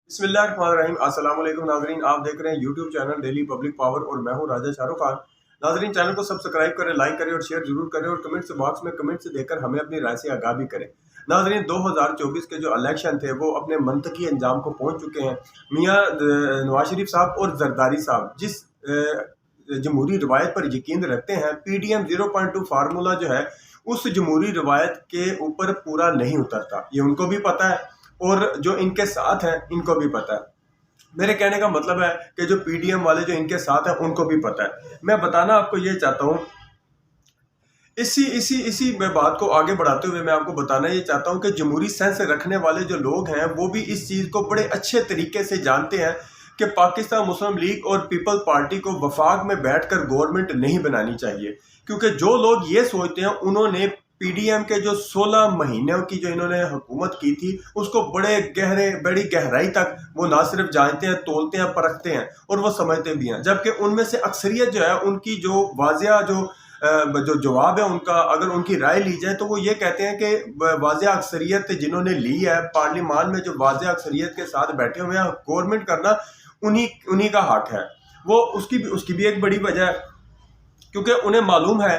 बिस्मिल्लाहिर्रहमानिर्रहीम। अस्सलाम वालेकुम नाज़रीन, आप देख रहे हैं YouTube channel daily public power और मैं हूं राजा शाहरुख खान। नाज़रीन, चैनल को सब्सक्राइब करें, लाइक करें और शेयर जरूर करें और कमेंट्स बॉक्स में कमेंट्स देकर हमें अपनी राय से आगाह भी करें। नाज़रीन, 2024 के जो इलेक्शन थे वो अपने मंतकी अंजाम को पहुंच चुके हैं। मियाँ नवाज शरीफ साहब और जरदारी साहब जिस जमहूरी रवायत पर यकीन रखते हैं, PDM 0.2 फार्मूला जो है उस जमहूरी रवायत के ऊपर पूरा नहीं उतरता, ये उनको भी पता है और जो इनके साथ हैं इनको भी पता है। मेरे कहने का मतलब है कि जो PDM वाले जो इनके साथ हैं उनको भी पता है। मैं बताना आपको ये चाहता हूँ, इसी इसी इसी मैं बात को आगे बढ़ाते हुए मैं आपको बताना ये चाहता हूँ कि जमहूरी सेंस रखने वाले जो लोग हैं वो भी इस चीज़ को बड़े अच्छे तरीके से जानते हैं कि पाकिस्तान मुस्लिम लीग और पीपल पार्टी को वफाक में बैठकर गवर्नमेंट नहीं बनानी चाहिए। क्योंकि जो लोग ये सोचते हैं उन्होंने PDM के जो 16 महीनों की जो इन्होंने हुकूमत की थी उसको बड़ी गहराई तक वो ना सिर्फ जानते हैं, तोलते हैं, परखते हैं और वो समझते भी हैं। जबकि उनमें से अक्सरियत जो है उनकी जो वाजिया जो जवाब है उनका, अगर उनकी राय ली जाए तो वो ये कहते हैं कि वाजिया अक्सरियत जिन्होंने ली है पार्लियामान में, जो वाजिया अक्सरियत के साथ बैठे हुए हैं, गवर्नमेंट करना उन्हीं का हक है। वो उसकी भी एक बड़ी वजह है क्योंकि उन्हें मालूम है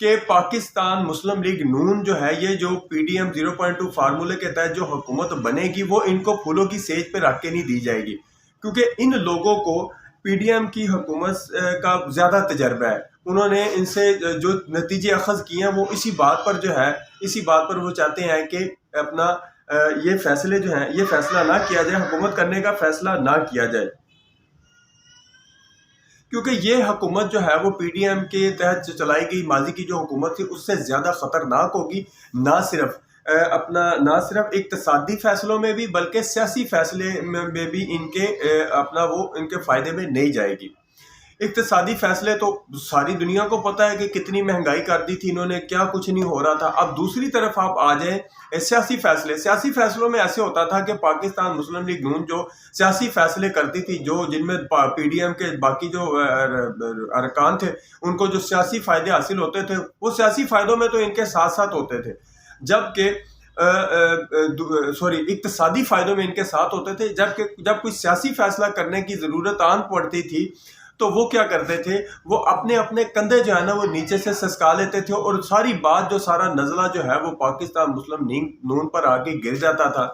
कि पाकिस्तान मुस्लिम लीग नून जो है, ये जो PDM 0.2 फार्मूले के तहत जो हुकूमत बनेगी वो इनको फूलों की सेज पे रख के नहीं दी जाएगी। क्योंकि इन लोगों को PDM की हुकूमत का ज़्यादा तजर्बा है। उन्होंने इनसे जो नतीजे अखज़ किए हैं वो इसी बात पर वो चाहते हैं कि अपना ये फैसले जो हैं ये फैसला ना किया जाए, हुकूमत करने का फैसला ना किया जाए। क्योंकि ये हुकूमत जो है वो PDM के तहत चलाई गई माजी की जो हुकूमत थी उससे ज़्यादा ख़तरनाक होगी। ना सिर्फ इक़्तिसादी फैसलों में भी बल्कि सियासी फैसले में भी इनके फ़ायदे में नहीं जाएगी। इक़्तिसादी फैसले तो सारी दुनिया को पता है कि कितनी महंगाई कर दी थी इन्होंने, क्या कुछ नहीं हो रहा था। अब दूसरी तरफ आप आ जाएं सियासी फैसलों में ऐसे होता था कि पाकिस्तान मुस्लिम लीग नून जो सियासी फैसले करती थी, जो जिनमें PDM के बाकी जो अरकान थे उनको जो सियासी फायदे हासिल होते थे वो सियासी फायदों में तो इनके साथ साथ होते थे, जबकि इक़्तिसादी फायदों में इनके साथ होते थे। जब कोई सियासी फैसला करने की ज़रूरत आन पड़ती थी तो वो क्या करते थे, वो अपने अपने कंधे जो है ना वो नीचे से ससका लेते थे और सारी बात जो सारा नज़ला जो है वो पाकिस्तान मुस्लिम लीग नून पर आके गिर जाता था,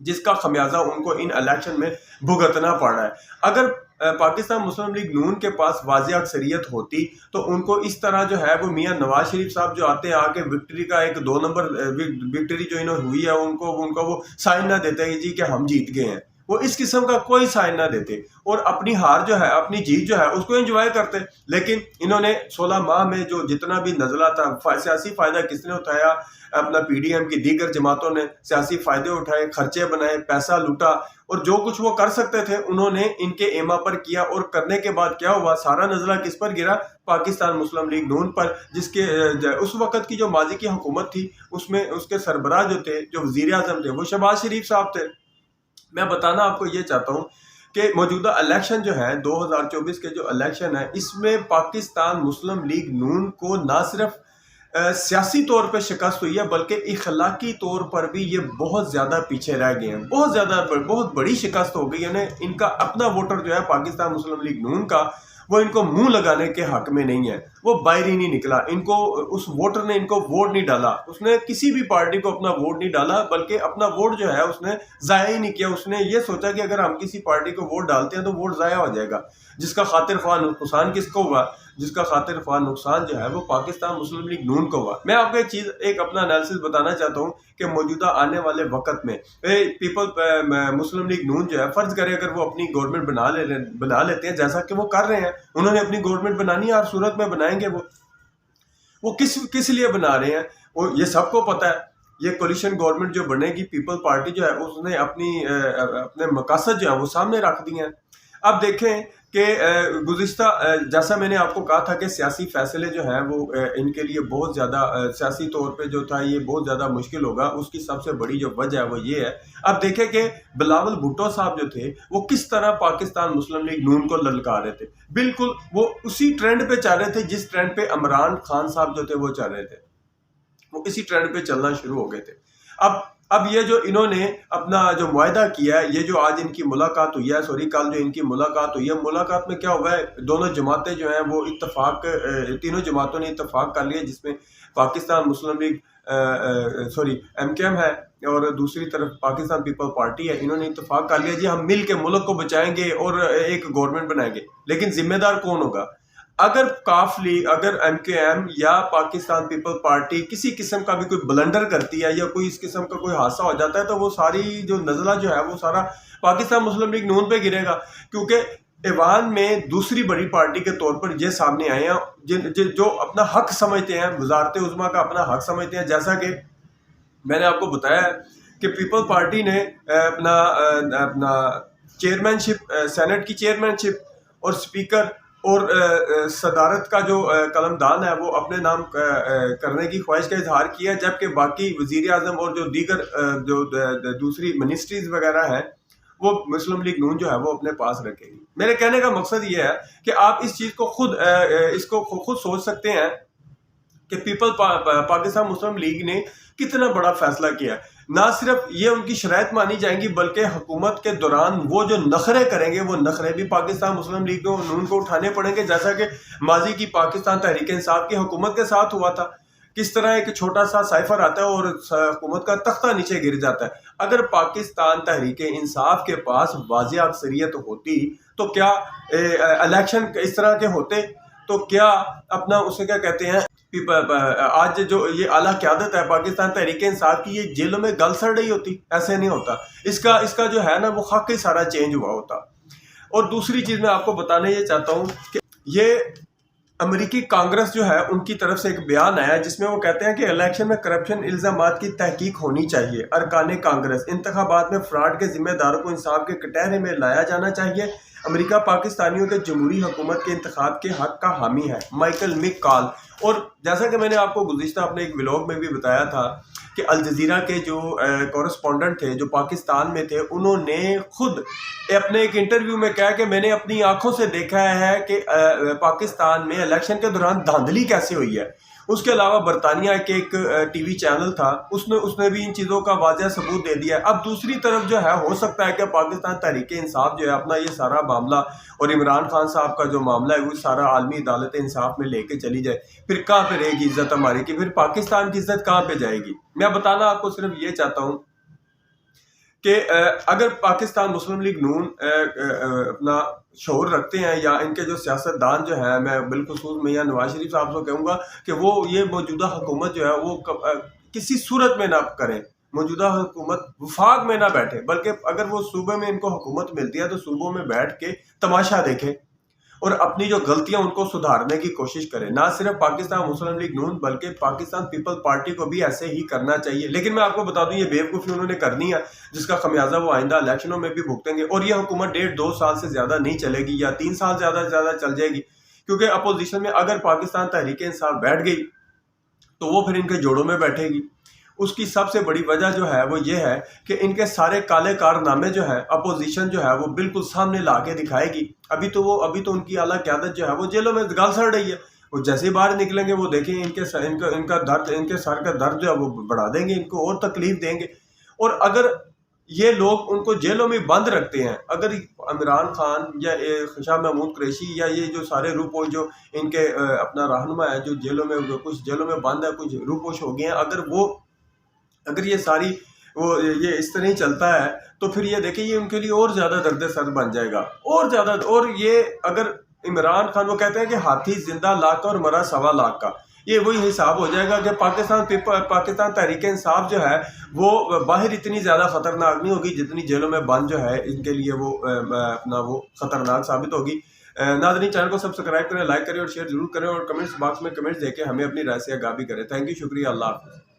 जिसका खमियाजा उनको इन इलेक्शन में भुगतना पड़ रहा है। अगर पाकिस्तान मुस्लिम लीग नून के पास वाज़िया अक्सरियत होती तो उनको इस तरह जो है वो मियाँ नवाज शरीफ साहब जो आते हैं आके विक्ट्री का एक 2 नंबर विक्ट्री जो इन्होंने हुई है उनको वो साइन ना देते हैं जी कि हम जीत गए हैं। वो इस किस्म का कोई साइन ना देते और अपनी हार जो है, अपनी जीत जो है उसको एंजॉय करते। लेकिन इन्होंने 16 माह में जो जितना भी नजला था, सियासी फायदा किसने उठाया? अपना PDM की दीगर जमातों ने सियासी फायदे उठाए, खर्चे बनाए, पैसा लूटा और जो कुछ वो कर सकते थे उन्होंने इनके एमा पर किया। और करने के बाद क्या हुआ? सारा नजला किस पर गिरा? पाकिस्तान मुस्लिम लीग नून पर, जिसके उस वक्त की जो माजी की हुकूमत थी उसमें उसके सरबराह जो थे, जो वजीर आजम थे, वो शहबाज शरीफ साहब थे। मैं बताना आपको ये चाहता हूँ कि मौजूदा इलेक्शन जो है 2024 के जो इलेक्शन है इसमें पाकिस्तान मुस्लिम लीग नून को ना सिर्फ सियासी तौर पे शिकस्त हुई है बल्कि इखलाकी तौर पर भी ये बहुत ज़्यादा पीछे रह गए हैं। बहुत बड़ी शिकस्त हो गई है। इनका अपना वोटर जो है पाकिस्तान मुस्लिम लीग नून का, वो इनको मुंह लगाने के हक में नहीं है, वो बाहर ही नहीं निकला। इनको उस वोटर ने इनको वोट नहीं डाला, उसने किसी भी पार्टी को अपना वोट नहीं डाला बल्कि अपना वोट जो है उसने ज़ाया ही नहीं किया। उसने ये सोचा कि अगर हम किसी पार्टी को वोट डालते हैं तो वोट ज़ाया हो जाएगा, जिसका खातिर ख्वाह नुकसान किसको हुआ? जिसका खातिर ख्वाह नुकसान जो है वो पाकिस्तान मुस्लिम लीग नून को हुआ। मैं आपको एक अपना एनालिसिस बताना चाहता हूँ कि मौजूदा आने वाले वक्त में मुस्लिम लीग नून जो है, फर्ज करे अगर वो अपनी गवर्नमेंट बना लेते हैं जैसा कि वो कर रहे हैं, उन्होंने अपनी गवर्नमेंट बनानी है, हर सूरत में बनाएंगे। वो किस लिए बना रहे हैं वो ये सबको पता है। ये कोलिशन गवर्नमेंट जो बनेगी, पीपल पार्टी जो है उसने अपने मकासद जो है वो सामने रख दिए हैं। अब देखें कि गुज़िश्ता जैसा मैंने आपको कहा था कि सियासी फैसले जो हैं वो इनके लिए बहुत ज़्यादा सियासी तौर पे जो था ये बहुत ज़्यादा मुश्किल होगा। उसकी सबसे बड़ी जो वजह है वो ये है, अब देखें कि बिलावल भुट्टो साहब जो थे वो किस तरह पाकिस्तान मुस्लिम लीग नून को ललकार रहे थे। बिल्कुल वो उसी ट्रेंड पे चल रहे थे जिस ट्रेंड पे इमरान खान साहब जो थे वो चल रहे थे, वो इसी ट्रेंड पे चलना शुरू हो गए थे। अब अब ये जो इन्होंने अपना जो मुआहदा किया है, ये जो आज इनकी मुलाकात हुई है, सॉरी कल जो इनकी मुलाकात हुई है, मुलाकात में क्या हुआ है, दोनों जमातें जो हैं वो इत्तफाक, तीनों जमातों ने इत्तफाक कर लिया, जिसमें पाकिस्तान मुस्लिम लीग सॉरी MKM है और दूसरी तरफ पाकिस्तान पीपल पार्टी है। इन्होंने इत्तफाक कर लिया जी हम मिल के मुल्क को बचाएंगे और एक गवर्नमेंट बनाएंगे। लेकिन जिम्मेदार कौन होगा? अगर काफ लीग, अगर MKM या पाकिस्तान पीपल पार्टी किसी किस्म का भी कोई ब्लंडर करती है या कोई इस किस्म का कोई हादसा हो जाता है, तो वो सारी जो नज़ला जो है वो सारा पाकिस्तान मुस्लिम लीग नून पे गिरेगा। क्योंकि ईवान में दूसरी बड़ी पार्टी के तौर पर ये सामने आए हैं जो अपना हक समझते हैं, वजारत उज़्मा का अपना हक समझते हैं। जैसा कि मैंने आपको बताया कि पीपल पार्टी ने अपना अपना चेयरमैनशिप, सेनेट की चेयरमैनशिप और स्पीकर और सदारत का जो कलमदान है वो अपने नाम करने की ख्वाहिश का इजहार किया, जबकि बाकी वजीर आजम और जो दीगर जो दूसरी मिनिस्ट्रीज वगैरह हैं वो मुस्लिम लीग नून जो है वो अपने पास रखेगी। मेरे कहने का मकसद ये है कि आप इस चीज़ को इसको खुद सोच सकते हैं कि पाकिस्तान मुस्लिम लीग ने कितना बड़ा फैसला किया है। ना सिर्फ ये उनकी शराइत मानी जाएंगी, बल्कि हुकूमत के दौरान वो जो नखरे करेंगे वो नखरे भी पाकिस्तान मुस्लिम लीग को नून को उठाने पड़ेंगे, जैसा कि माजी की पाकिस्तान तहरीक इंसाफ की हुकूमत के साथ हुआ था। किस तरह एक छोटा सा साइफर आता है और हुकूमत का तख्ता नीचे गिर जाता है। अगर पाकिस्तान तहरीक इंसाफ के पास वाज़ेह अक्सरियत होती तो क्या इलेक्शन इस तरह के होते, तो क्या अपना उसे क्या कहते हैं, आज जो ये आला क़यादत है पाकिस्तान तहरीक इंसाफ की, ये जेलों में गल सड़ रही होती? ऐसे नहीं होता। इसका जो है ना वो खाक ही सारा चेंज हुआ होता। और दूसरी चीज़ मैं आपको बताने ये चाहता हूँ कि ये अमेरिकी कांग्रेस जो है उनकी तरफ से एक बयान आया है जिसमें वो कहते हैं कि इलेक्शन में करप्शन इल्ज़ामात की तहकीक होनी चाहिए। अरकान कांग्रेस, इंतखाबात में फ्रॉड के जिम्मेदारों को इंसाफ के कटहरे में लाया जाना चाहिए। अमेरिका पाकिस्तानियों के जमहूरी हुकूमत के इंतखाब के हक का हामी है। Michael McCall. और जैसा कि मैंने आपको गुज़िश्ता अपने एक व्लॉग में भी बताया था कि अल जज़ीरा के जो कॉरेस्पॉन्डेंट थे जो पाकिस्तान में थे, उन्होंने खुद अपने एक इंटरव्यू में कहा कि मैंने अपनी आंखों से देखा है कि पाकिस्तान में इलेक्शन के दौरान धांधली कैसे हुई है। उसके अलावा बरतानिया के एक टीवी चैनल था, उसने भी इन चीज़ों का वाज़ेह सबूत दे दिया है। अब दूसरी तरफ जो है हो सकता है कि पाकिस्तान तहरीक इंसाफ जो है अपना ये सारा मामला और इमरान खान साहब का जो मामला है वो सारा आलमी अदालत इंसाफ में लेके चली जाए। फिर कहाँ पे रहेगी इज्जत हमारी की? फिर पाकिस्तान की इज्जत कहाँ पे जाएगी? मैं बताना आपको सिर्फ ये चाहता हूँ कि अगर पाकिस्तान मुस्लिम लीग नून अपना शौर रखते हैं या इनके जो सियासतदान जो है, मैं बिलखुसूस मैं या नवाज शरीफ साहब को कहूँगा कि वो ये मौजूदा हुकूमत जो है वो किसी सूरत में ना करें, मौजूदा हुकूमत वफाक में ना बैठे, बल्कि अगर वो सूबे में इनको हुकूमत मिलती है तो सूबों में बैठ के तमाशा देखें और अपनी जो गलतियां उनको सुधारने की कोशिश करें। ना सिर्फ पाकिस्तान मुस्लिम लीग नून बल्कि पाकिस्तान पीपल पार्टी को भी ऐसे ही करना चाहिए। लेकिन मैं आपको बता दूं ये बेवकूफ़ी उन्होंने करनी है जिसका खमियाजा वो आइंदा इलेक्शनों में भी भुगतेंगे। और ये हुकूमत 1.5-2 साल से ज़्यादा नहीं चलेगी या 3 साल ज़्यादा से ज़्यादा चल जाएगी, क्योंकि अपोजिशन में अगर पाकिस्तान तहरीक इंसाफ बैठ गई तो वो फिर इनके जोड़ों में बैठेगी। उसकी सबसे बड़ी वजह जो है वो ये है कि इनके सारे काले कारनामे जो है अपोजिशन जो है वो बिल्कुल सामने ला के दिखाएगी। अभी तो उनकी आला क़यादत जो है वो जेलों में गल सड़ रही है। वो जैसे ही बाहर निकलेंगे वो देखें इनका दर्द, इनके सर का दर्द जो है वो बढ़ा देंगे, इनको और तकलीफ देंगे। और अगर ये लोग उनको जेलों में बंद रखते हैं, अगर इमरान खान या शाह महमूद कुरैशी या ये जो सारे रूपोश जो इनके अपना रहनुमा है जो जेलों में, कुछ जेलों में बंद है, कुछ रूपोश हो गए हैं, अगर ये सारी ये इस तरह ही चलता है तो फिर ये देखिए ये उनके लिए और ज़्यादा दर्द सर बन जाएगा और ज़्यादा। और ये अगर इमरान खान, वो कहते हैं कि हाथी जिंदा लाख का और मरा 1.25 लाख का, ये वही हिसाब हो जाएगा कि पाकिस्तान तहरीक इंसाफ जो है वो बाहर इतनी ज़्यादा ख़तरनाक नहीं होगी जितनी जेलों में बंद जो है इनके लिए वो अपना वो ख़तरनाक साबित होगी। नाज़रीन, चैनल को सब्सक्राइब करें, लाइक करें और शेयर जरूर करें और कमेंट्स बॉक्स में कमेंट्स देके हमें अपनी राय से आगाह भी करें। थैंक यू, शुक्रिया, अल्लाह हाफ़िज़।